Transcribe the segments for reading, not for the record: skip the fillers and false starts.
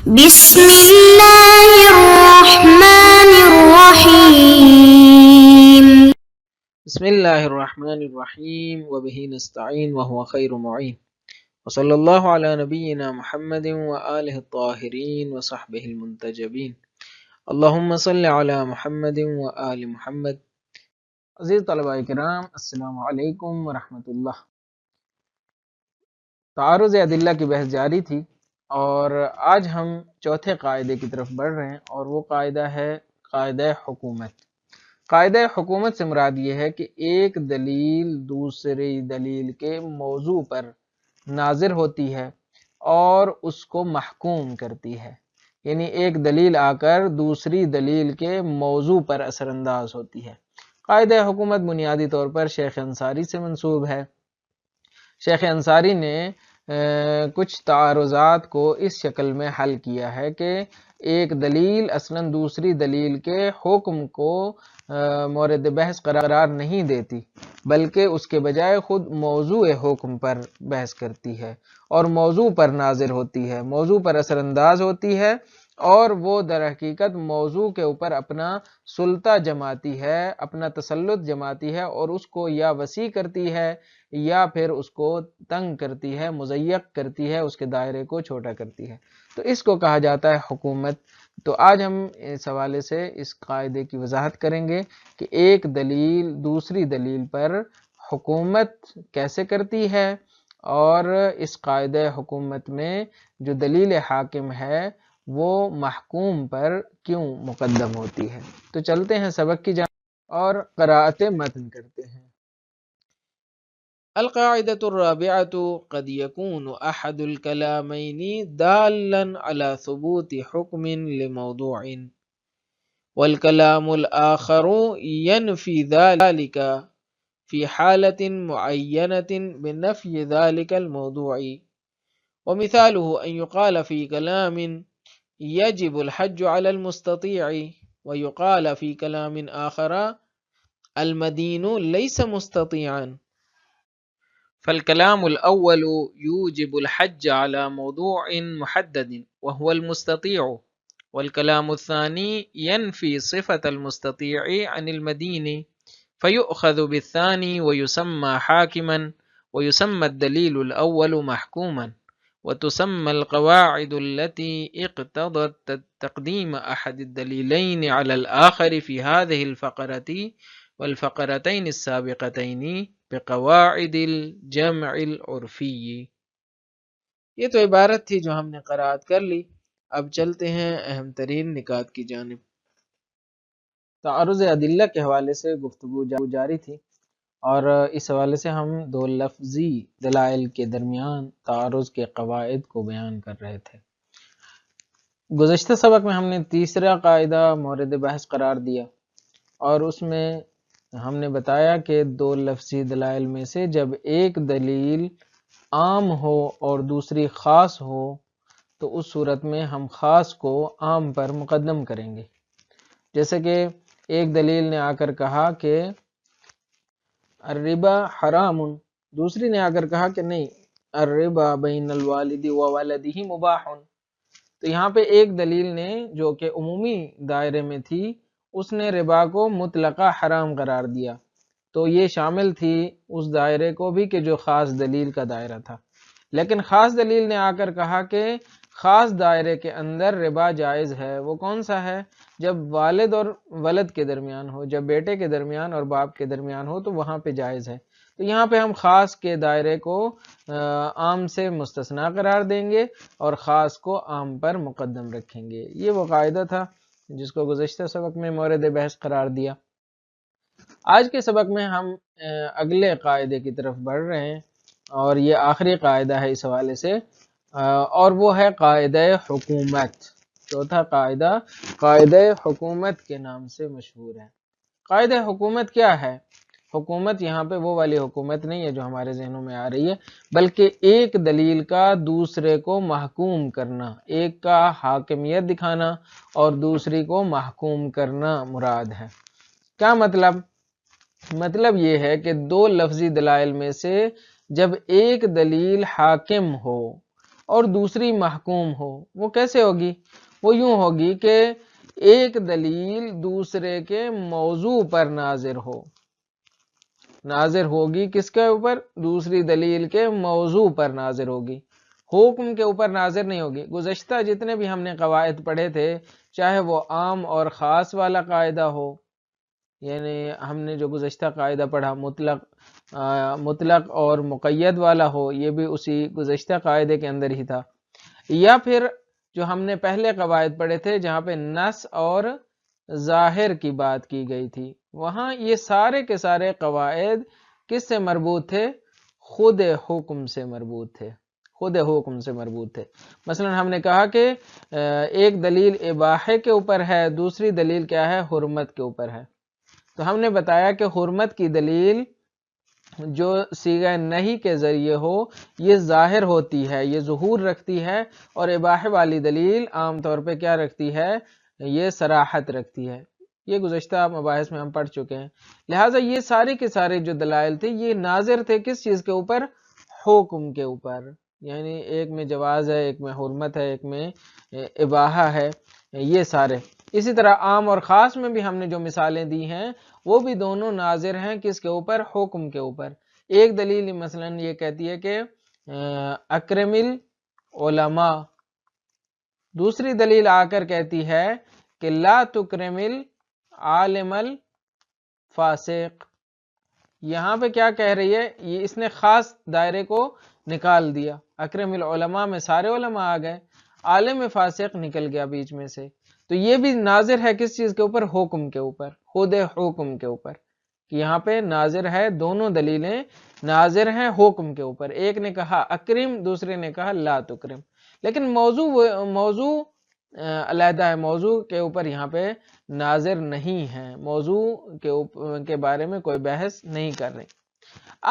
بسم الله الرحمن الرحيم. بسم الله الرحمن الرحيم وبه نستعين وهو خير معين وصلى الله على نبينا محمد وآله الطاهرين وصحبه المنتجبين اللهم صل على محمد وآل محمد. عزیز طلباء کرام، السلام علیکم ورحمۃ اللہ۔ تعارض ادلہ کی بحث جاری تھی اور آج ہم چوتھے قاعدے کی طرف بڑھ رہے ہیں، اور وہ قاعدہ ہے قاعدہ حکومت۔ قاعدہ حکومت سے مراد یہ ہے کہ ایک دلیل دوسری دلیل کے موضوع پر ناظر ہوتی ہے اور اس کو محکوم کرتی ہے، یعنی ایک دلیل آ کر دوسری دلیل کے موضوع پر اثر انداز ہوتی ہے۔ قاعدہ حکومت بنیادی طور پر شیخ انصاری سے منسوب ہے۔ شیخ انصاری نے کچھ تعارضات کو اس شکل میں حل کیا ہے کہ ایک دلیل اصلاً دوسری دلیل کے حکم کو مورد بحث قرار نہیں دیتی، بلکہ اس کے بجائے خود موضوع حکم پر بحث کرتی ہے اور موضوع پر ناظر ہوتی ہے، موضوع پر اثر انداز ہوتی ہے، اور وہ در حقیقت موضوع کے اوپر اپنا سلطہ جماتی ہے، اپنا تسلط جماتی ہے، اور اس کو یا وسیع کرتی ہے یا پھر اس کو تنگ کرتی ہے، مضیق کرتی ہے، اس کے دائرے کو چھوٹا کرتی ہے۔ تو اس کو کہا جاتا ہے حکومت۔ تو آج ہم اس حوالے سے اس قاعدے کی وضاحت کریں گے کہ ایک دلیل دوسری دلیل پر حکومت کیسے کرتی ہے، اور اس قاعدہ حکومت میں جو دلیل حاکم ہے وہ محکوم پر کیوں مقدم ہوتی ہے۔ تو چلتے ہیں سبق کی جانب اور قراءت متن کرتے ہیں۔ القاعدة الرابعة قد يكون أحد الكلامين دالا على ثبوت حكم لموضوع، والكلام الآخر ينفي ذلك في حالة معينة بنفي ذلك الموضوع. ومثاله أن يقال في كلام يجب الحج على المستطيع، ويقال في كلام آخر المدين ليس مستطيعا، فالكلام الأول يوجب الحج على موضوع محدد وهو المستطيع، والكلام الثاني ينفي صفة المستطيع عن المدين، فيؤخذ بالثاني ويسمى حاكما، ويسمى الدليل الأول محكوما، وتسمى القواعد التي اقتضت تقديم أحد الدليلين على الآخر في هذه الفقرة والفقرتين السابقتين بقواعد الجمع العرفی۔ یہ تو عبارت تھی جو ہم نے قرأت کر لی۔ اب چلتے ہیں اہم ترین نکات کی جانب۔ تعارض ادلہ کے حوالے سے گفتگو جاری تھی، اور اس حوالے سے ہم دو لفظی دلائل کے درمیان تعارض کے قواعد کو بیان کر رہے تھے۔ گزشتہ سبق میں ہم نے تیسرا قاعدہ مورد بحث قرار دیا، اور اس میں ہم نے بتایا کہ دو لفظی دلائل میں سے جب ایک دلیل عام ہو اور دوسری خاص ہو تو اس صورت میں ہم خاص کو عام پر مقدم کریں گے۔ جیسے کہ ایک دلیل نے آ کر کہا کہ الربا حرام، دوسری نے آ کر کہا کہ نہیں، الربا بین الوالد و ولدہ مباح۔ تو یہاں پہ ایک دلیل نے جو کہ عمومی دائرے میں تھی، اس نے ربا کو مطلقہ حرام قرار دیا، تو یہ شامل تھی اس دائرے کو بھی کہ جو خاص دلیل کا دائرہ تھا۔ لیکن خاص دلیل نے آ کر کہا کہ خاص دائرے کے اندر ربا جائز ہے۔ وہ کون سا ہے؟ جب والد اور ولد کے درمیان ہو، جب بیٹے کے درمیان اور باپ کے درمیان ہو تو وہاں پہ جائز ہے۔ تو یہاں پہ ہم خاص کے دائرے کو عام سے مستثنا قرار دیں گے اور خاص کو عام پر مقدم رکھیں گے۔ یہ وہ قاعدہ تھا جس کو گزشتہ سبق میں مورد بحث قرار دیا۔ آج کے سبق میں ہم اگلے قاعدے کی طرف بڑھ رہے ہیں، اور یہ آخری قاعدہ ہے اس حوالے سے، اور وہ ہے قاعدہ حکومت۔ چوتھا قاعدہ قاعدہ حکومت کے نام سے مشہور ہے۔ قاعدہ حکومت کیا ہے؟ حکومت یہاں پہ وہ والی حکومت نہیں ہے جو ہمارے ذہنوں میں آ رہی ہے، بلکہ ایک دلیل کا دوسرے کو محکوم کرنا، ایک کا حاکمیت دکھانا اور دوسری کو محکوم کرنا مراد ہے۔ کیا مطلب؟ مطلب یہ ہے کہ دو لفظی دلائل میں سے جب ایک دلیل حاکم ہو اور دوسری محکوم ہو۔ وہ کیسے ہوگی؟ وہ یوں ہوگی کہ ایک دلیل دوسرے کے موضوع پر ناظر ہو، ناظر ہوگی کس کے اوپر؟ دوسری دلیل کے موضوع پر ناظر ہوگی، حکم کے اوپر ناظر نہیں ہوگی۔ گزشتہ جتنے بھی ہم نے قواعد پڑھے تھے، چاہے وہ عام اور خاص والا قاعدہ ہو، یعنی ہم نے جو گزشتہ قاعدہ پڑھا مطلق اور مقید والا ہو، یہ بھی اسی گزشتہ قاعدے کے اندر ہی تھا، یا پھر جو ہم نے پہلے قواعد پڑھے تھے جہاں پہ نص اور ظاہر کی بات کی گئی تھی، وہاں یہ سارے کے سارے قواعد کس سے مربوط تھے؟ خود حکم سے مربوط تھے، خود حکم سے مربوط تھے۔ مثلا ہم نے کہا کہ ایک دلیل اباحے کے اوپر ہے، دوسری دلیل کیا ہے؟ حرمت کے اوپر ہے۔ تو ہم نے بتایا کہ حرمت کی دلیل جو صیغہ نہی کے ذریعے ہو، یہ ظاہر ہوتی ہے، یہ ظہور رکھتی ہے، اور اباحے والی دلیل عام طور پہ کیا رکھتی ہے؟ یہ صراحت رکھتی ہے۔ یہ گزشتہ مباحث میں ہم پڑھ چکے ہیں۔ لہٰذا یہ سارے کے سارے جو دلائل تھے، یہ ناظر تھے کس چیز کے اوپر؟ حکم کے اوپر، یعنی ایک میں جواز ہے، ایک میں حرمت ہے، ایک میں اباحہ ہے، یہ سارے۔ اسی طرح عام اور خاص میں بھی ہم نے جو مثالیں دی ہیں، وہ بھی دونوں ناظر ہیں کس کے اوپر؟ حکم کے اوپر۔ ایک دلیل مثلا یہ کہتی ہے کہ اکرم العلماء، دوسری دلیل آ کر کہتی ہے کہ لا تکرم العالم الفاسق۔ یہاں پہ کیا کہہ رہی ہے؟ یہ اس نے خاص دائرے کو نکال دیا، اکرم العلماء میں سارے علماء آ گئے، عالم فاسق نکل گیا بیچ میں سے۔ تو یہ بھی ناظر ہے کس چیز کے اوپر؟ حکم کے اوپر، خود حکم کے اوپر۔ کہ یہاں پہ ناظر ہے، دونوں دلیلیں ناظر ہیں حکم کے اوپر۔ ایک نے کہا اکرم، دوسرے نے کہا لا تکرم، لیکن موضوع علیحدہ ہے، موضوع کے اوپر یہاں پہ ناظر نہیں ہے، موضوع کے بارے میں کوئی بحث نہیں کر رہے۔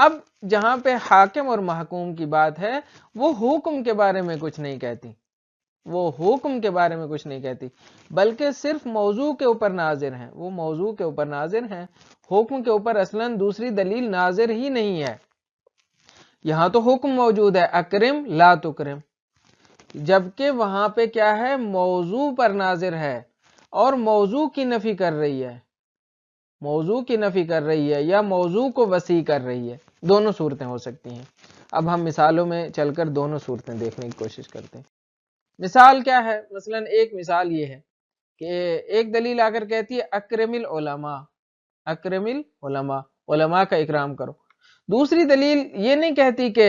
اب جہاں پہ حاکم اور محکوم کی بات ہے، وہ حکم کے بارے میں کچھ نہیں کہتی، وہ حکم کے بارے میں کچھ نہیں کہتی، بلکہ صرف موضوع کے اوپر ناظر ہیں، وہ موضوع کے اوپر ناظر ہیں، حکم کے اوپر اصلاً دوسری دلیل ناظر ہی نہیں ہے۔ یہاں تو حکم موجود ہے، اکرم لا تکرم، جبکہ وہاں پہ کیا ہے؟ موضوع پر ناظر ہے، اور موضوع کی نفی کر رہی ہے، موضوع کی نفی کر رہی ہے، یا موضوع کو وسیع کر رہی ہے۔ دونوں صورتیں ہو سکتی ہیں۔ اب ہم مثالوں میں چل کر دونوں صورتیں دیکھنے کی کوشش کرتے ہیں۔ مثال کیا ہے؟ مثلا ایک مثال یہ ہے کہ ایک دلیل آ کر کہتی ہے اکرم العلماء، اکرم العلماء، علماء کا اکرام کرو۔ دوسری دلیل یہ نہیں کہتی کہ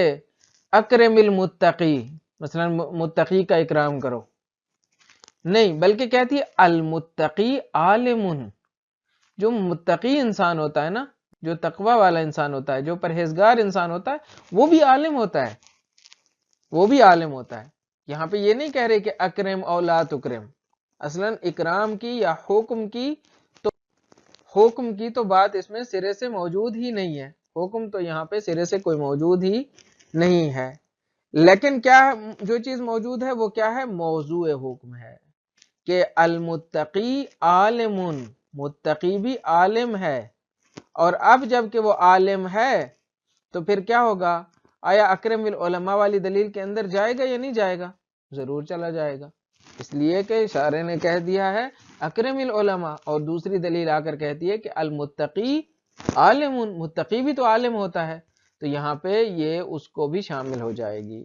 اکرم المتقی، مثلا متقی کا اکرام کرو، نہیں، بلکہ کہتی ہے المتقی عالم، جو متقی انسان ہوتا ہے نا، جو تقوی والا انسان ہوتا ہے، جو پرہیزگار انسان ہوتا ہے، وہ بھی عالم ہوتا ہے، وہ بھی عالم ہوتا ہے۔ یہاں پہ یہ نہیں کہہ رہے کہ اکرم او لا تکرم، اصلاً اکرام کی یا حکم کی تو بات اس میں سرے سے موجود ہی نہیں ہے، حکم تو یہاں پہ سرے سے کوئی موجود ہی نہیں ہے۔ لیکن کیا جو چیز موجود ہے وہ کیا ہے؟ موضوع حکم ہے کہ المتقی عالم، متقی بھی عالم ہے۔ اور اب جب کہ وہ عالم ہے تو پھر کیا ہوگا؟ آیا اکرم العلماء والی دلیل کے اندر جائے گا یا نہیں جائے گا؟ ضرور چلا جائے گا، اس لیے کہ شارع نے کہہ دیا ہے اکرم العلماء، اور دوسری دلیل آ کر کہتی ہے کہ المتقی عالم، متقی بھی تو عالم ہوتا ہے، تو یہاں پہ یہ اس کو بھی شامل ہو جائے گی۔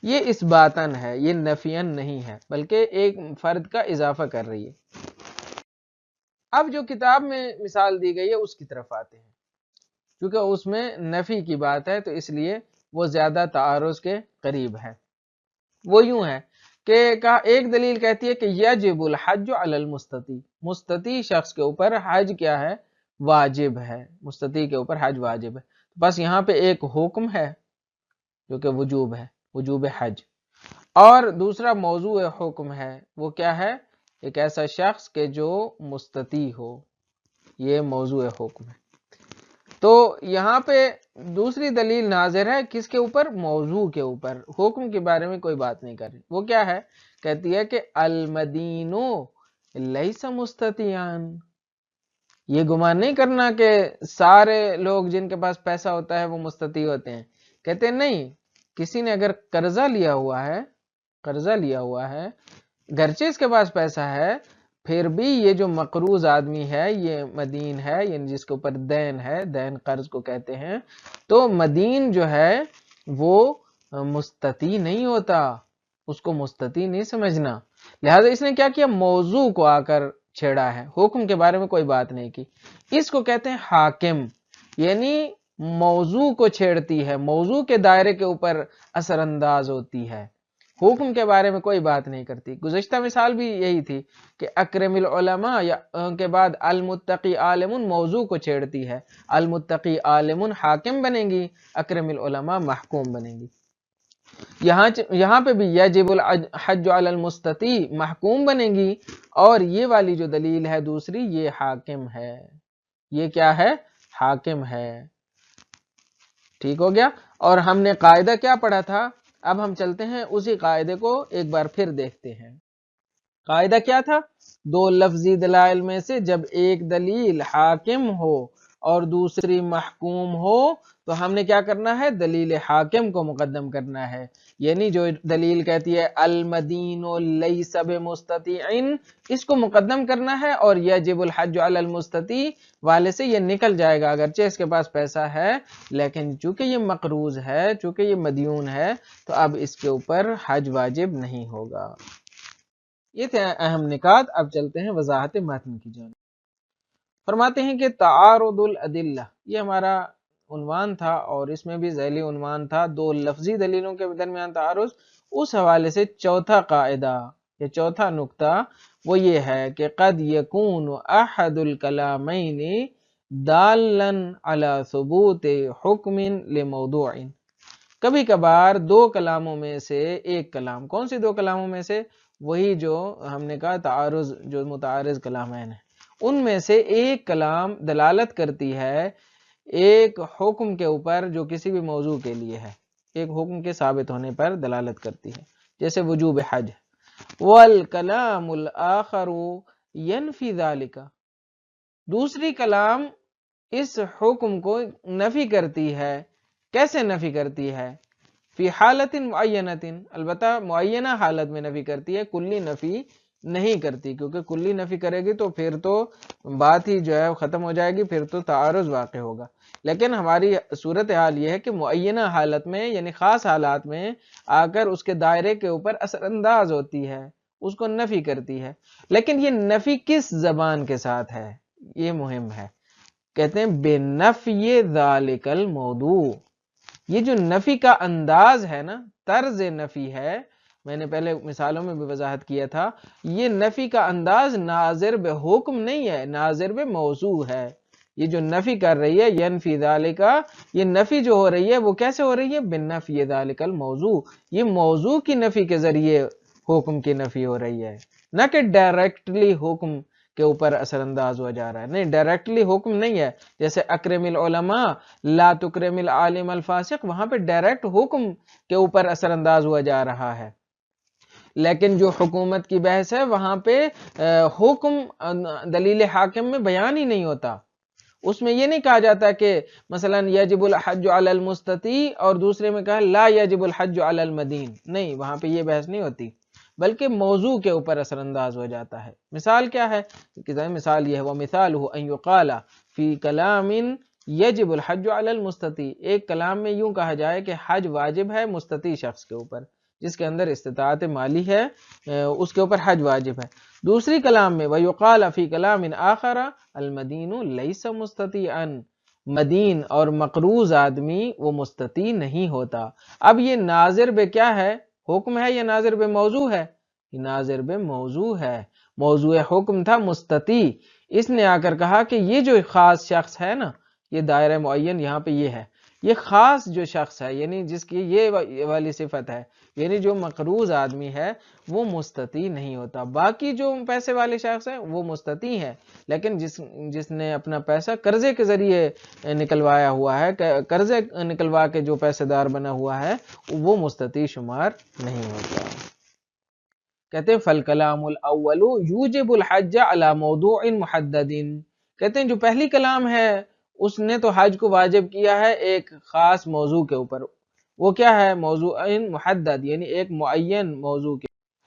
یہ اثباتاً ہے، یہ نفیاً نہیں ہے، بلکہ ایک فرد کا اضافہ کر رہی ہے۔ اب جو کتاب میں مثال دی گئی ہے اس کی طرف آتے ہیں، کیونکہ اس میں نفی کی بات ہے تو اس لیے وہ زیادہ تعارض کے قریب ہے۔ وہ یوں ہے کہ ایک دلیل کہتی ہے کہ یجب الحج علی المستطیع، مستطیع شخص کے اوپر حج کیا ہے؟ واجب ہے، مستطیع کے اوپر حج واجب ہے۔ بس یہاں پہ ایک حکم ہے جو کہ وجوب ہے، وجوب حج، اور دوسرا موضوع حکم ہے، وہ کیا ہے؟ ایک ایسا شخص کہ جو مستطیع ہو، یہ موضوع حکم ہے۔ تو یہاں پہ دوسری دلیل ناظر ہے کس کے اوپر؟ موضوع کے اوپر، حکم کے بارے میں کوئی بات نہیں کر رہی۔ وہ کیا ہے؟ کہتی ہے کہ المدین لیس مستطیعان، یہ گمان نہیں کرنا کہ سارے لوگ جن کے پاس پیسہ ہوتا ہے وہ مستطیع ہوتے ہیں۔ کہتے ہیں نہیں، کسی نے اگر قرضہ لیا ہوا ہے گرچہ اس کے پاس پیسہ ہے، پھر بھی یہ جو مقروض آدمی ہے یہ مدین ہے، یعنی جس کے اوپر دین ہے، دین قرض کو کہتے ہیں، تو مدین جو ہے وہ مستطیع نہیں ہوتا، اس کو مستطیع نہیں سمجھنا۔ لہذا اس نے کیا کیا، موضوع کو آ کر چھیڑا ہے، حکم کے بارے میں کوئی بات نہیں کی۔ اس کو کہتے ہیں حاکم، یعنی موضوع کو چھیڑتی ہے، موضوع کے دائرے کے اوپر اثر انداز ہوتی ہے، حکم کے بارے میں کوئی بات نہیں کرتی۔ گزشتہ مثال بھی یہی تھی کہ اکرم العلماء یا کے بعد المتقی عالم موضوع کو چھیڑتی ہے، المتقی عالم حاکم بنیں گی، اکرم العلماء محکوم بنیں گی۔ یہاں پہ بھی یجب الحج علی المستطیع محکوم بنے گی، اور یہ والی جو دلیل ہے دوسری یہ حاکم ہے، یہ کیا ہے، حاکم ہے۔ ٹھیک ہو گیا، اور ہم نے قاعدہ کیا پڑھا تھا، اب ہم چلتے ہیں اسی قاعدے کو ایک بار پھر دیکھتے ہیں۔ قاعدہ کیا تھا، دو لفظی دلائل میں سے جب ایک دلیل حاکم ہو اور دوسری محکوم ہو تو ہم نے کیا کرنا ہے، دلیل حاکم کو مقدم کرنا ہے، یعنی جو دلیل کہتی ہے المدین لیس بمستطیع اس کو مقدم کرنا ہے، اور یجب الحج علی المستطیع والے سے یہ نکل جائے گا، اگرچہ اس کے پاس پیسہ ہے لیکن چونکہ یہ مقروض ہے، چونکہ یہ مدیون ہے، تو اب اس کے اوپر حج واجب نہیں ہوگا۔ یہ تھے اہم نکات، اب چلتے ہیں وضاحت متن کی جانب۔ فرماتے ہیں کہ تعارض الادلہ، یہ ہمارا عنوان تھا اور اس میں بھی ذیلی عنوان تھا دو لفظی دلیلوں کے درمیان تعارض، اس حوالے سے چوتھا قاعدہ یا چوتھا نقطہ وہ یہ ہے کہ قد یکون احد الکلامین دالا علی ثبوت حکم لموضوع، کبھی کبھار دو کلاموں میں سے ایک کلام، کون سی دو کلاموں میں سے، وہی جو ہم نے کہا تعارض جو متعارض کلامین ہیں، ان میں سے ایک کلام دلالت کرتی ہے ایک حکم کے اوپر جو کسی بھی موضوع کے لیے ہے، ایک حکم کے ثابت ہونے پر دلالت کرتی ہے، جیسے وجوب حج، والکلام الآخر ینفی ذالک، دوسری کلام اس حکم کو نفی کرتی ہے، کیسے نفی کرتی ہے، فی حالت معینت، البتہ معینہ حالت میں نفی کرتی ہے، کلی نفی نہیں کرتی، کیونکہ کلی نفی کرے گی تو پھر تو بات ہی جو ہے ختم ہو جائے گی، پھر تو تعارض واقع ہوگا۔ لیکن ہماری صورتحال یہ ہے کہ معینہ حالت میں یعنی خاص حالات میں آ کر اس کے دائرے کے اوپر اثر انداز ہوتی ہے، اس کو نفی کرتی ہے، لیکن یہ نفی کس زبان کے ساتھ ہے، یہ مہم ہے، کہتے ہیں بِنَفْیِ ذَلِکَ الْمَوْضُوع، یہ جو نفی کا انداز ہے نا، طرز نفی ہے، میں نے پہلے مثالوں میں بھی وضاحت کیا تھا، یہ نفی کا انداز ناظر بے حکم نہیں ہے، ناظر بے موضوع ہے۔ یہ جو نفی کر رہی ہے ینفی ذالک، یہ نفی جو ہو رہی ہے وہ کیسے ہو رہی ہے، بِنَفْیِ ذَلِکَ الْمَوْضُوع، یہ موضوع کی نفی کے ذریعے حکم کی نفی ہو رہی ہے، نہ کہ ڈائریکٹلی حکم کے اوپر اثر انداز ہوا جا رہا ہے، نہیں ڈائریکٹلی حکم نہیں ہے، جیسے اکرم العلماء لا تکرم العالم الفاسق، وہاں پہ ڈائریکٹ حکم کے اوپر اثر انداز ہوا جا رہا ہے، لیکن جو حکومت کی بحث ہے وہاں پہ حکم دلیل حاکم میں بیان ہی نہیں ہوتا، اس میں یہ نہیں کہا جاتا کہ مثلا یجب الحج علی المستطیع اور دوسرے میں کہا لا یجب الحج علی المدین، نہیں وہاں پہ یہ بحث نہیں ہوتی، بلکہ موضوع کے اوپر اثر انداز ہو جاتا ہے۔ مثال کیا ہے، مثال یہ ہے وَمِثَالُهُ أَن يُقَالَ فِي كَلَامٍ يَجِبُ الْحَجُّ عَلَى الْمُسْتَطِيعِ، ایک کلام میں یوں کہا جائے کہ حج واجب ہے مستطیع شخص کے اوپر، جس کے اندر استطاعت مالی ہے اس کے اوپر حج واجب ہے۔ دوسری کلام میں وَيُقَالَ فِي كَلَامٍ آخَرَ الْمَدِينُ لَيْسَ مُسْتَطِيعًا، مدین اور مقروض آدمی وہ مستطیع نہیں ہوتا۔ اب یہ ناظر بے کیا ہے، حکم ہے یا ناظر بے موضوع ہے، یہ ناظر بے موضوع ہے، موضوع حکم تھا مستطیع، اس نے آ کر کہا کہ یہ جو خاص شخص ہے نا، یہ دائرہ معین یہاں پہ یہ ہے، یہ خاص جو شخص ہے یعنی جس کی یہ والی صفت ہے، یعنی جو مقروض آدمی ہے وہ مستطیع نہیں ہوتا، باقی جو پیسے والے شخص ہیں وہ مستطیع ہیں، لیکن جس نے اپنا پیسہ قرضے کے ذریعے نکلوایا ہوا ہے، قرضے نکلوا کے جو پیسے دار بنا ہوا ہے وہ مستطیع شمار نہیں ہوتا۔ کہتے ہیں فالکلام الاول یوجب الحج علی موضوع محدد، کہتے ہیں جو پہلی کلام ہے اس نے تو حج کو واجب کیا ہے ایک خاص موضوع کے اوپر، وہ کیا ہے؟ موضوع محدد، یعنی ایک معین موضوع کے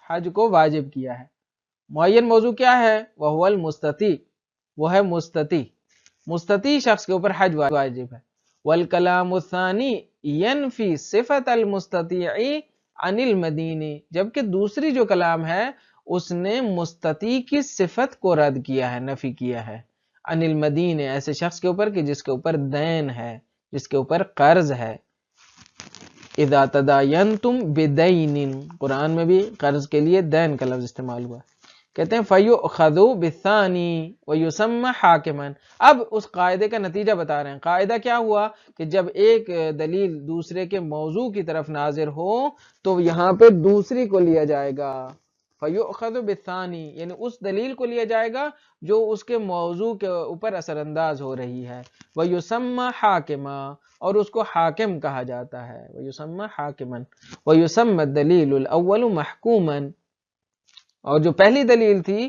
حج کو واجب کیا ہے۔ معین موضوع کیا ہے؟ وہو المستطیع، وہ ہے مستطیع، مستطیع شخص کے اوپر حج واجب ہے۔ والکلام الثانی ینفی صفت المستطیع عن المدینی، جبکہ دوسری جو کلام ہے اس نے مستطیع کی صفت کو رد کیا ہے، نفی کیا ہے، عن المدین، ایسے شخص کے اوپر کہ جس کے اوپر دین ہے، جس کے اوپر قرض ہے۔ اذا تداینتم بدین، قرآن میں بھی قرض کے لیے دین کا لفظ استعمال ہوا ہے۔ کہتے ہیں فَيُؤْخَذُ بِالثَّانِي وَيُسَمَّ حَاكِمًا، اب اس قاعدے کا نتیجہ بتا رہے ہیں۔ قاعدہ کیا ہوا کہ جب ایک دلیل دوسرے کے موضوع کی طرف ناظر ہو تو یہاں پہ دوسری کو لیا جائے گا، فَيُؤْخَذُ بِالثَّانِي، یعنی اس دلیل کو لیا جائے گا جو اس کے موضوع کے اوپر اثر انداز ہو رہی ہے۔ وَيُسَمَّ حَاكِمًا، اور اس کو حاکم کہا جاتا ہے، وَيُسَمَّ حَاكِمًا وَيُسَمَّ الدَّلِيلُ الْأَوَّلُ مَحْكُومًا، اور جو پہلی دلیل تھی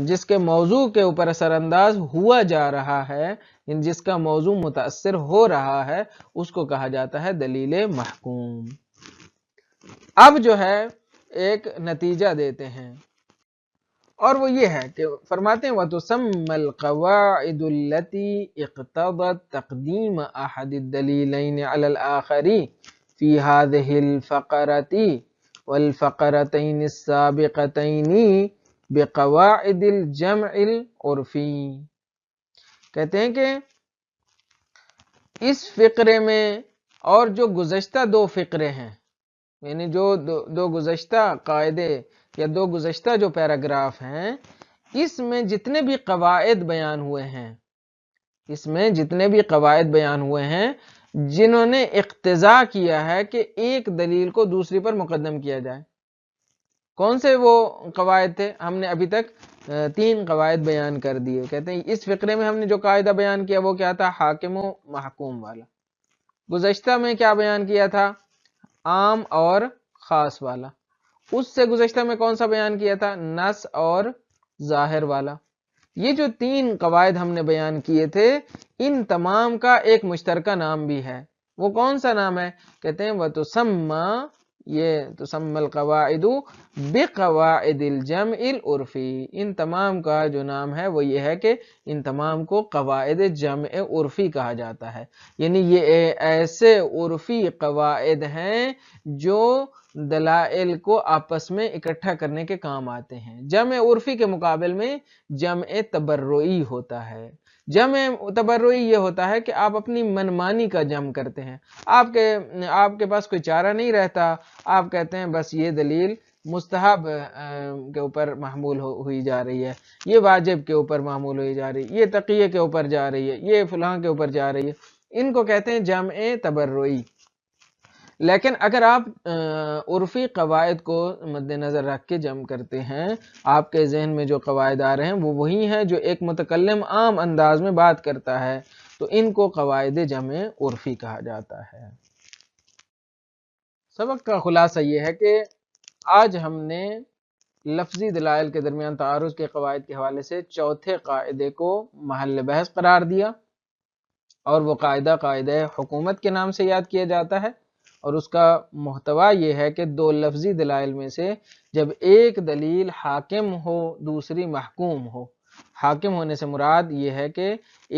جس کے موضوع کے اوپر اثر انداز ہوا جا رہا ہے، جس کا موضوع متاثر ہو رہا ہے، اس کو کہا جاتا ہے دلیل محکوم۔ اب جو ہے ایک نتیجہ دیتے ہیں، اور وہ یہ ہے کہ فرماتے ہیں وَتُسَمَّ الْقَوَاعِدُ الَّتِي اقْتَضَتْ تَقْدِيمَ أَحَدِ الدَّلِيلَيْنِ عَلَى الْآخَرِ فِي هَذِهِ الْفَقْرَةِ وَالْفَقْرَتَيْنِ السَّابِقَتَيْنِ بِقَوَاعِدِ الْجَمْعِ الْعُرْفِي، کہتے ہیں کہ اس فقرے میں اور جو گزشتہ دو فقرے ہیں، یعنی جو دو گزشتہ قاعدے یا دو گزشتہ جو پیراگراف ہیں، اس میں جتنے بھی قواعد بیان ہوئے ہیں، اس میں جتنے بھی قواعد بیان ہوئے ہیں جنہوں نے اقتضا کیا ہے کہ ایک دلیل کو دوسری پر مقدم کیا جائے، کون سے وہ قواعد تھے؟ ہم نے ابھی تک 3 قواعد بیان کر دیے۔ کہتے ہیں اس فقرے میں ہم نے جو قاعدہ بیان کیا وہ کیا تھا؟ حاکم و محکوم والا۔ گزشتہ میں کیا بیان کیا تھا؟ عام اور خاص والا۔ اس سے گزشتہ میں کون سا بیان کیا تھا؟ نص اور ظاہر والا۔ یہ جو 3 قواعد ہم نے بیان کیے تھے، ان تمام کا ایک مشترکہ نام بھی ہے۔ وہ کون سا نام ہے؟ کہتے ہیں وَتُسَمَّى، یہ تُسَمَّى الْقَوَاعِدُ بِقَوَاعِدِ الْجَمْعِ الْعُرْفِي، ان تمام کا جو نام ہے وہ یہ ہے کہ ان تمام کو قواعد جمع عرفی کہا جاتا ہے، یعنی یہ ایسے عرفی قواعد ہیں جو دلائل کو آپس میں اکٹھا کرنے کے کام آتے ہیں۔ جمع عرفی کے مقابل میں جمع تبرعی ہوتا ہے۔ جمع تبرعی یہ ہوتا ہے کہ آپ اپنی منمانی کا جمع کرتے ہیں، آپ کے پاس کوئی چارہ نہیں رہتا، آپ کہتے ہیں بس یہ دلیل مستحب کے اوپر محمول ہوئی جا رہی ہے، یہ واجب کے اوپر محمول ہوئی جا رہی ہے، یہ تقیہ کے اوپر جا رہی ہے، یہ فلاں کے اوپر جا رہی ہے، ان کو کہتے ہیں جمع تبرعی۔ لیکن اگر آپ عرفی قواعد کو مد نظر رکھ کے جمع کرتے ہیں، آپ کے ذہن میں جو قواعد آ رہے ہیں وہ وہی ہیں جو ایک متکلم عام انداز میں بات کرتا ہے، تو ان کو قواعد جمع عرفی کہا جاتا ہے۔ سبق کا خلاصہ یہ ہے کہ آج ہم نے لفظی دلائل کے درمیان تعارض کے قواعد کے حوالے سے چوتھے قاعدے کو محل بحث قرار دیا، اور وہ قاعدہ حکومت کے نام سے یاد کیا جاتا ہے، اور اس کا محتوا یہ ہے کہ 2 لفظی دلائل میں سے جب ایک دلیل حاکم ہو دوسری محکوم ہو، حاکم ہونے سے مراد یہ ہے کہ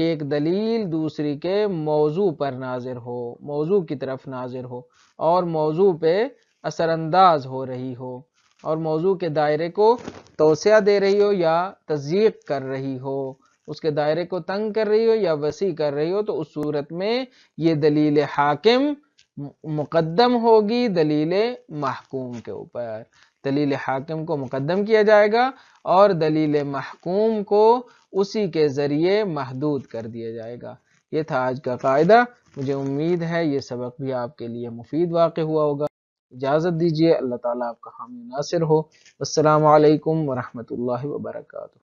ایک دلیل دوسری کے موضوع پر ناظر ہو، موضوع کی طرف ناظر ہو، اور موضوع پہ اثر انداز ہو رہی ہو، اور موضوع کے دائرے کو توسعہ دے رہی ہو یا تضییق کر رہی ہو، اس کے دائرے کو تنگ کر رہی ہو یا وسیع کر رہی ہو، تو اس صورت میں یہ دلیل حاکم مقدم ہوگی دلیل محکوم کے اوپر۔ دلیل حاکم کو مقدم کیا جائے گا اور دلیل محکوم کو اسی کے ذریعے محدود کر دیا جائے گا۔ یہ تھا آج کا قاعدہ۔ مجھے امید ہے یہ سبق بھی آپ کے لیے مفید واقع ہوا ہوگا۔ اجازت دیجیے، اللہ تعالیٰ آپ کا حامی ناصر ہو۔ السلام علیکم ورحمۃ اللہ وبرکاتہ۔